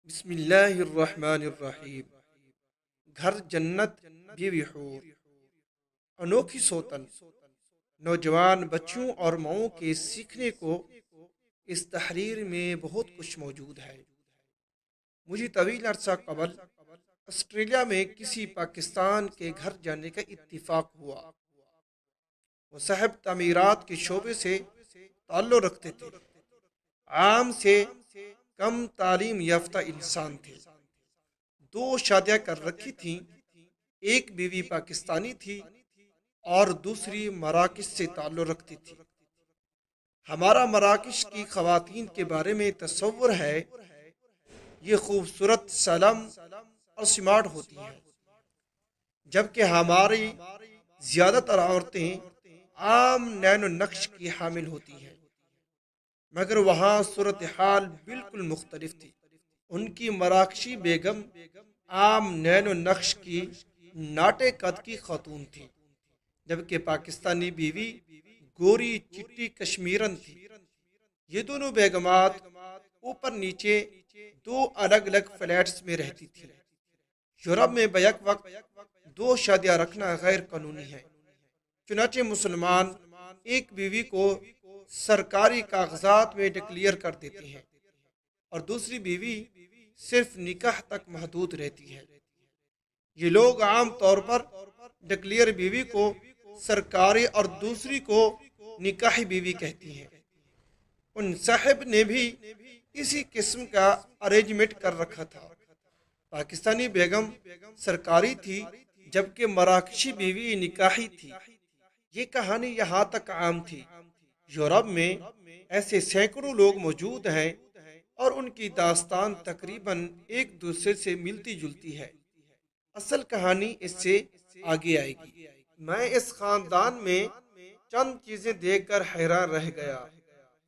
بسم اللہ الرحمن الرحیم۔ گھر جنت، بیوی حور، انوکھی سوتن، نوجوان بچوں اور ماؤں کے سیکھنے کو اس تحریر میں بہت کچھ موجود ہے۔ مجھے طویل عرصہ قبل آسٹریلیا میں کسی پاکستان کے گھر جانے کا اتفاق ہوا۔ وہ صاحب تعمیرات کے شعبے سے تعلق رکھتے تھے، عام سے کم تعلیم یافتہ انسان تھے، دو شادیاں کر رکھی تھیں، ایک بیوی پاکستانی تھی اور دوسری مراکش سے تعلق رکھتی تھی۔ ہمارا مراکش کی خواتین کے بارے میں تصور ہے، یہ خوبصورت، سالم اور سمارٹ ہوتی ہیں، جبکہ ہماری زیادہ تر عورتیں عام نین و نقش کی حامل ہوتی ہیں۔ مگر وہاں صورتحال بالکل مختلف تھی۔ ان کی مراکشی بیگم عام نین و نقش کی ناٹے قد کی خاتون تھی، جبکہ پاکستانی بیوی گوری چٹی کشمیرن تھی۔ یہ دونوں بیگمات اوپر نیچے دو الگ الگ فلیٹس میں رہتی تھی۔ یورپ میں بیک وقت دو شادیاں رکھنا غیر قانونی ہے، چنانچہ مسلمان ایک بیوی کو سرکاری کاغذات میں ڈکلیئر کر دیتے ہیں اور دوسری بیوی صرف نکاح تک محدود رہتی ہے۔ یہ لوگ عام طور پر ڈکلیئر بیوی کو سرکاری اور دوسری کو نکاحی بیوی کہتی ہیں۔ ان صاحب نے بھی اسی قسم کا ارینجمنٹ کر رکھا تھا۔ پاکستانی بیگم سرکاری تھی، جبکہ مراکشی بیوی نکاحی تھی۔ یہ کہانی یہاں تک عام تھی۔ یورپ میں ایسے سینکڑوں لوگ موجود ہیں اور ان کی داستان تقریباً ایک دوسرے سے ملتی جلتی ہے۔ اصل کہانی اس سے آگے آئے گی۔ میں اس خاندان میں چند چیزیں دیکھ کر حیران رہ گیا۔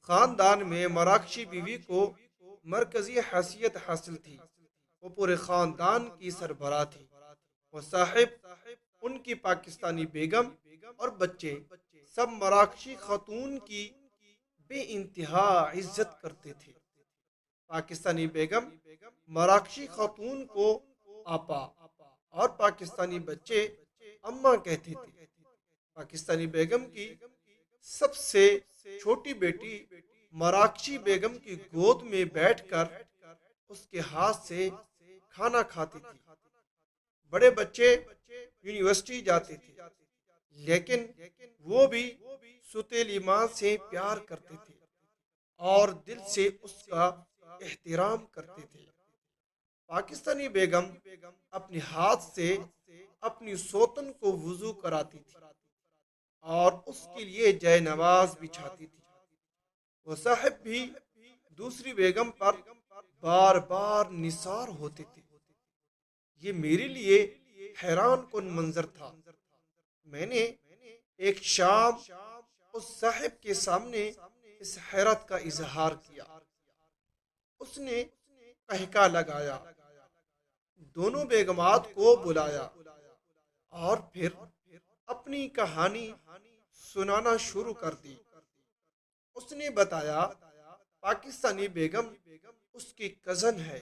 خاندان میں مراکشی بیوی کو مرکزی حیثیت حاصل تھی، وہ پورے خاندان کی سربراہ تھی۔ وہ صاحب، ان کی پاکستانی بیگم اور بچے سب مراکشی خاتون کی بے انتہا عزت کرتے تھے۔ پاکستانی بیگم مراکشی خاتون کو آپا اور پاکستانی بچے اماں کہتے تھے۔ پاکستانی بیگم کی سب سے چھوٹی بیٹی مراکشی بیگم کی گود میں بیٹھ کر اس کے ہاتھ سے کھانا کھاتی تھی۔ بڑے بچے یونیورسٹی جاتے تھے، لیکن وہ بھی ستیلی ماں سے پیار کرتے تھے اور دل سے اس کا احترام کرتے تھے۔ پاکستانی بیگم اپنے ہاتھ سے اپنی سوتن کو وضو کراتی تھی اور اس کے لیے جے نواز بچھاتی تھی۔ وہ صاحب بھی دوسری بیگم پر بار بار نثار ہوتے تھے۔ یہ میرے لیے حیران کن منظر تھا۔ میں نے ایک شام اس صاحب کے سامنے اس حیرت کا اظہار کیا۔ اس نے قہقہ لگایا، دونوں بیگمات کو بلایا اور پھر اپنی کہانی سنانا شروع کر دی۔ اس نے بتایا، پاکستانی بیگم اس کی کزن ہے۔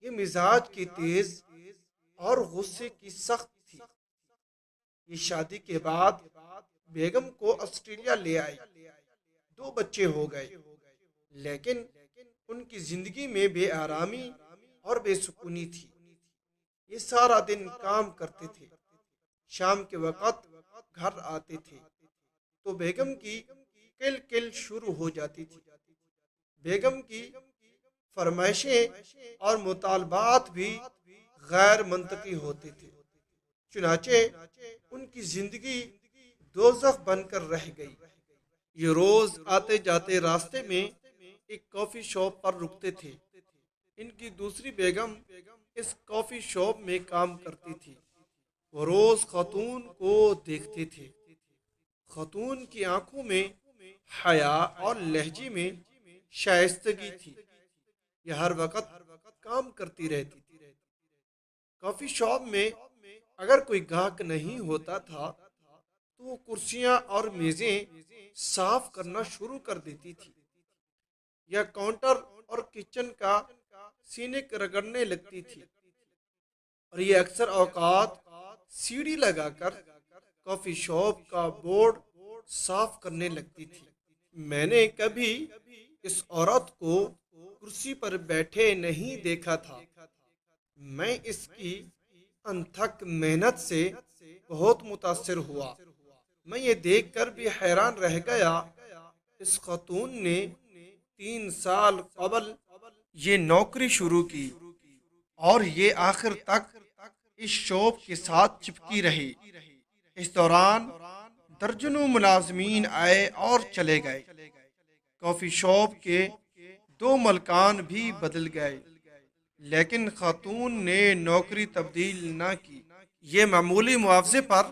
یہ مزاج کی تیز اور غصے کی سخت تھی۔ یہ شادی کے بعد بیگم کو آسٹریلیا لے آئی، دو بچے ہو گئے، لیکن ان کی زندگی میں بے آرامی اور بے سکونی تھی۔ یہ سارا دن کام کرتے تھے، شام کے وقت گھر آتے تھے تو بیگم کی کل کل شروع ہو جاتی تھی۔ بیگم کی فرمائشیں اور مطالبات بھی غیر منطقی ہوتے تھے، چنانچہ ان کی زندگی دوزخ بن کر رہ گئی۔ یہ روز آتے جاتے راستے میں ایک کافی شاپ پر رکتے تھے۔ ان کی دوسری بیگم اس کافی شاپ میں کام کرتی تھی۔ وہ روز خاتون کو دیکھتے تھے۔ خاتون کی آنکھوں میں حیا اور لہجے میں شائستگی تھی۔ یہ ہر وقت کام کرتی رہتی تھی۔ کافی شاپ میں اگر کوئی گاہک نہیں ہوتا تھا تو وہ کرسیاں اور میزیں صاف کرنا شروع کر دیتی تھی یا کاؤنٹر اور کچن کا سینے رگڑنے لگتی تھی اور یہ اکثر اوقات سیڑھی لگا کر کافی شاپ کا بورڈ صاف کرنے لگتی تھی۔ میں نے کبھی اس عورت کو کرسی پر بیٹھے نہیں دیکھا تھا۔ میں اس کی انتھک محنت سے بہت متاثر ہوا۔ میں یہ دیکھ کر بھی حیران رہ گیا۔ اس خاتون نے 3 سال قبل یہ نوکری شروع کی اور یہ آخر تک اس شاپ کے ساتھ چپکی رہی۔ اس دوران درجنوں ملازمین آئے اور چلے گئے۔ کافی شاپ کے 2 ملکان بھی بدل گئے، لیکن خاتون نے نوکری تبدیل نہ کی۔ یہ معمولی معاوضے پر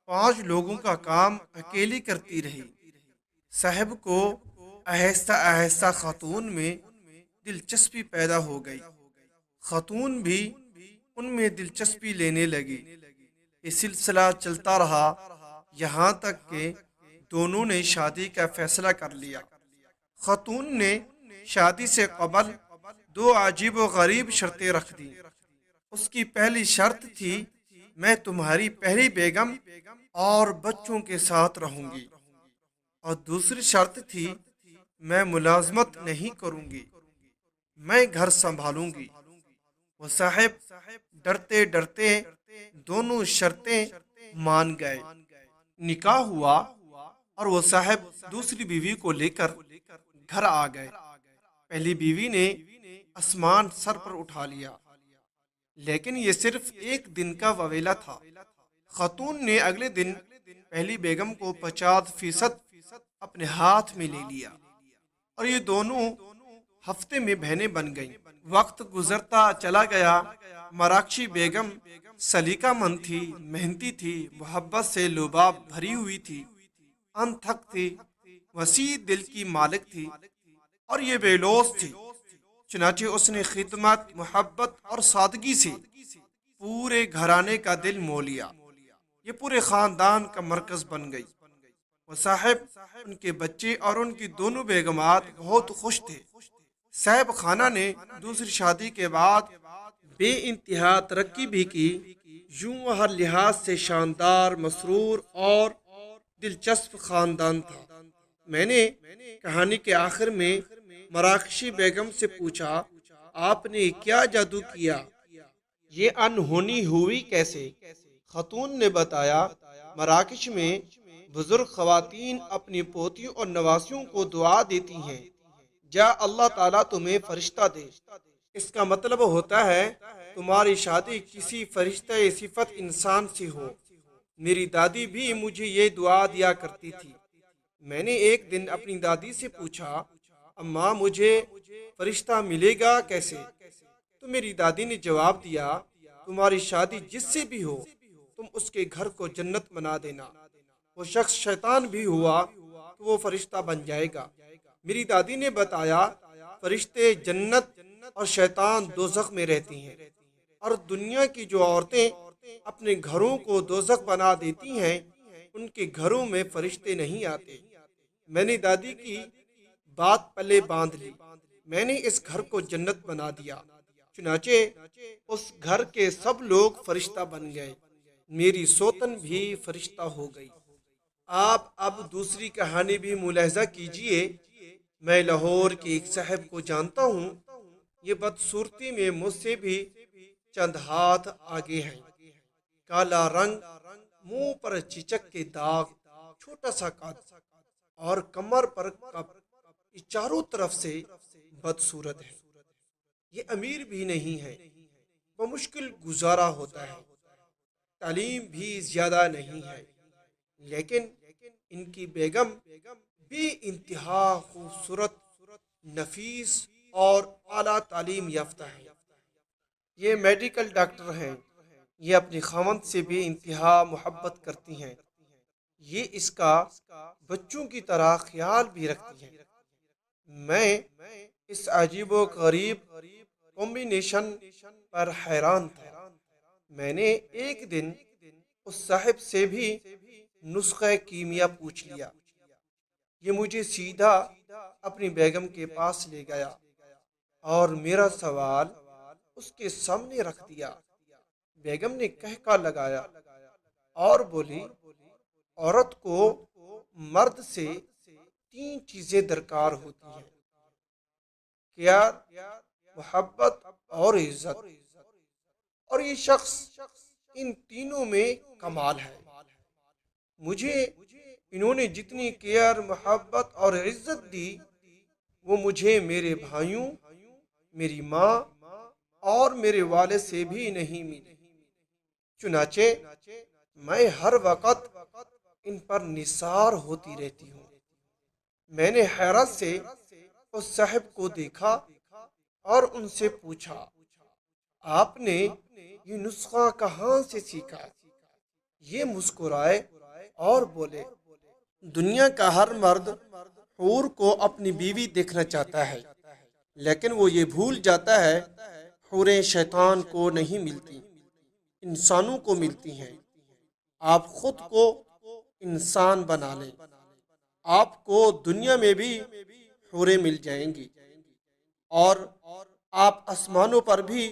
5 لوگوں کا کام اکیلی کرتی رہی۔ صاحب کو آہستہ آہستہ خاتون میں دلچسپی پیدا ہو گئی۔ خاتون بھی ان میں دلچسپی لینے لگی۔ یہ سلسلہ چلتا رہا یہاں تک کہ دونوں نے شادی کا فیصلہ کر لیا۔ خاتون نے شادی سے قبل 2 عجیب و غریب شرطیں رکھ دیں۔ اس کی پہلی شرط تھی میں تمہاری پہلی بیگم اور بچوں کے ساتھ رہوں گی، اور دوسری شرط تھی میں ملازمت نہیں کروں گی، میں گھر سنبھالوں گی۔ وہ صاحب ڈرتے ڈرتے دونوں شرطیں مان گئے۔ نکاح ہوا اور وہ صاحب دوسری بیوی کو لے کر گھر آ گئے۔ پہلی بیوی نے آسمان سر پر اٹھا لیا، لیکن یہ صرف ایک دن کا وویلہ تھا۔ خاتون نے اگلے دن پہلی بیگم کو 50% اپنے ہاتھ میں لے لیا اور یہ دونوں ہفتے میں بہنیں بن گئیں۔ وقت گزرتا چلا گیا۔ مراکشی بیگم سلیقہ مند تھی، محنتی تھی، محبت سے لباب بھری ہوئی تھی، انتھک تھی، وسیع دل کی مالک تھی اور یہ بے لوث تھی۔ چنانچہ اس نے خدمت، محبت اور سادگی سے پورے گھرانے کا دل مو لیا۔ یہ پورے خاندان کا مرکز بن گئی۔ وہ صاحب، ان کے بچے اور ان کی دونوں بیگمات بہت خوش تھے۔ صاحب خانہ نے دوسری شادی کے بعد بے انتہا ترقی بھی کی۔ یوں وہ ہر لحاظ سے شاندار، مسرور اور دلچسپ خاندان تھا۔ میں نے کہانی کے آخر میں مراکشی بیگم سے پوچھا، آپ نے کیا جادو کیا؟ یہ انہونی ہوئی کیسے؟ خاتون نے بتایا، مراکش میں بزرگ خواتین اپنی پوتیوں اور نواسیوں کو دعا دیتی ہیں، جا اللہ تعالیٰ تمہیں فرشتہ دے۔ اس کا مطلب ہوتا ہے تمہاری شادی کسی فرشتہ صفت انسان سے ہو۔ میری دادی بھی مجھے یہ دعا دیا کرتی تھی۔ میں نے ایک دن اپنی دادی سے پوچھا، اماں مجھے فرشتہ ملے گا کیسے؟ تو میری دادی نے جواب دیا، تمہاری شادی جس سے بھی ہو تم اس کے گھر کو جنت بنا دینا۔ وہ شخص شیطان بھی ہوا کہ وہ فرشتہ بن جائے گا۔ میری دادی نے بتایا، فرشتے جنت اور شیطان دوزخ میں رہتی ہیں، اور دنیا کی جو عورتیں اپنے گھروں کو دوزخ بنا دیتی ہیں ان کے گھروں میں فرشتے نہیں آتے۔ میں نے دادی کی بات پلے باندھ لی۔ میں نے اس گھر کو جنت بنا دیا۔ چنانچہ اس گھر کے سب لوگ فرشتہ بن گئے۔ میری سوتن بھی فرشتہ ہو گئی۔ آپ اب دوسری کہانی بھی ملاحظہ کیجئے۔ میں لاہور کے ایک صاحب کو جانتا ہوں۔ یہ بدصورتی میں مجھ سے بھی چند ہاتھ آگے ہیں۔ کالا رنگ، منہ پر چچک کے داغ، چھوٹا سا قد اور کمر پر کپ، یہ چاروں طرف سے بدصورت ہے۔ یہ امیر بھی نہیں ہے، بمشکل گزارا ہوتا ہے، تعلیم بھی زیادہ نہیں ہے، لیکن ان کی بیگم بے انتہا خوبصورت، نفیس اور اعلیٰ تعلیم یافتہ ہے۔ یہ میڈیکل ڈاکٹر ہیں۔ یہ اپنی خاوند سے بے انتہا محبت کرتی ہیں۔ یہ اس کا بچوں کی طرح خیال بھی رکھتی ہیں۔ میں اس عجیب و غریب کمبینیشن پر حیران تھا۔ میں نے ایک دن اس صاحب سے بھی نسخہ کیمیا پوچھ لیا۔ یہ مجھے سیدھا اپنی بیگم کے پاس لے گیا اور میرا سوال اس کے سامنے رکھ دیا۔ بیگم نے کہکا لگایا اور بولی، عورت کو مرد سے 3 چیزیں درکار ہوتی ہیں: پیار، محبت اور عزت، اور یہ شخص ان تینوں میں کمال ہے۔ مجھے انہوں نے جتنی کیئر، محبت اور عزت دی وہ مجھے میرے بھائیوں، میری ماں اور میرے والد سے بھی نہیں ملی۔ چنانچہ میں ہر وقت ان پر نثار ہوتی رہتی ہوں۔ میں نے حیرت سے اس صاحب کو دیکھا اور ان سے پوچھا، آپ نے یہ نسخہ کہاں سے سیکھا؟ یہ مسکرائے اور بولے، دنیا کا ہر مرد حور کو اپنی بیوی دیکھنا چاہتا ہے، لیکن وہ یہ بھول جاتا ہے حوریں شیطان کو نہیں ملتی، انسانوں کو ملتی ہیں۔ آپ خود کو انسان بنا لیں، آپ کو دنیا میں بھی حوریں مل جائیں گی، اور آپ آسمانوں پر بھی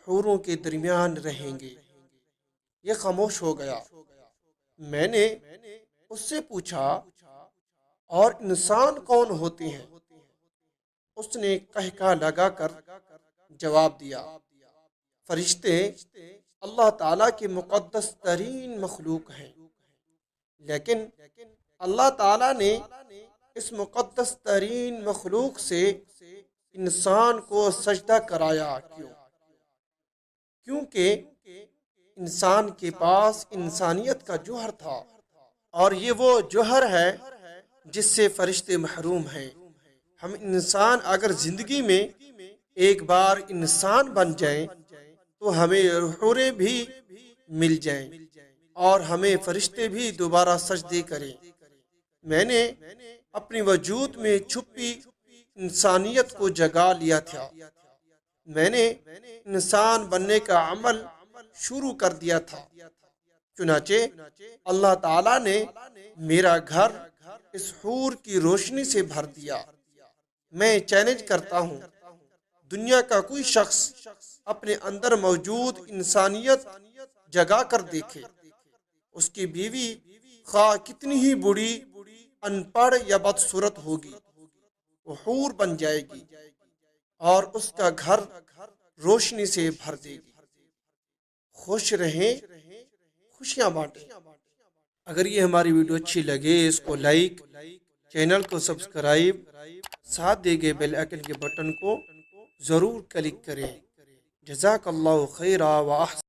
حوروں کے درمیان رہیں گے۔ یہ خاموش ہو گیا۔ میں نے اس سے پوچھا، اور انسان کون ہوتے ہیں؟ اس نے کہکا لگا کر جواب دیا، فرشتے اللہ تعالیٰ کے مقدس ترین مخلوق ہیں، لیکن اللہ تعالیٰ نے اس مقدس ترین مخلوق سے انسان کو سجدہ کرایا۔ کیونکہ انسان کے پاس انسانیت کا جوہر تھا، اور یہ وہ جوہر ہے جس سے فرشتے محروم ہیں۔ ہم انسان اگر زندگی میں ایک بار انسان بن جائیں تو ہمیں حوریں بھی مل جائیں اور ہمیں فرشتے بھی دوبارہ سجدے کریں۔ میں نے اپنی وجود میں چھپی انسانیت کو جگا لیا تھا۔ میں نے انسان بننے کا عمل شروع کر دیا تھا۔ چنانچہ اللہ تعالیٰ نے میرا گھر اس حور کی روشنی سے بھر دیا۔ میں چیلنج کرتا ہوں، دنیا کا کوئی شخص اپنے اندر موجود انسانیت جگا کر دیکھے، اس کی بیوی خواہ کتنی ہی بڑی، ان پڑھ یا بدصورت ہوگی، وہ حور بن جائے گی اور اس کا گھر روشنی سے بھر دے گی۔ خوش رہیں، خوشیاں بانٹیں۔ اگر یہ ہماری ویڈیو اچھی لگے اس کو لائک، چینل کو سبسکرائب، ساتھ دے گئے بیل آئیکن کے بٹن کو ضرور کلک کریں۔ جزاک اللہ خیرا و احسن۔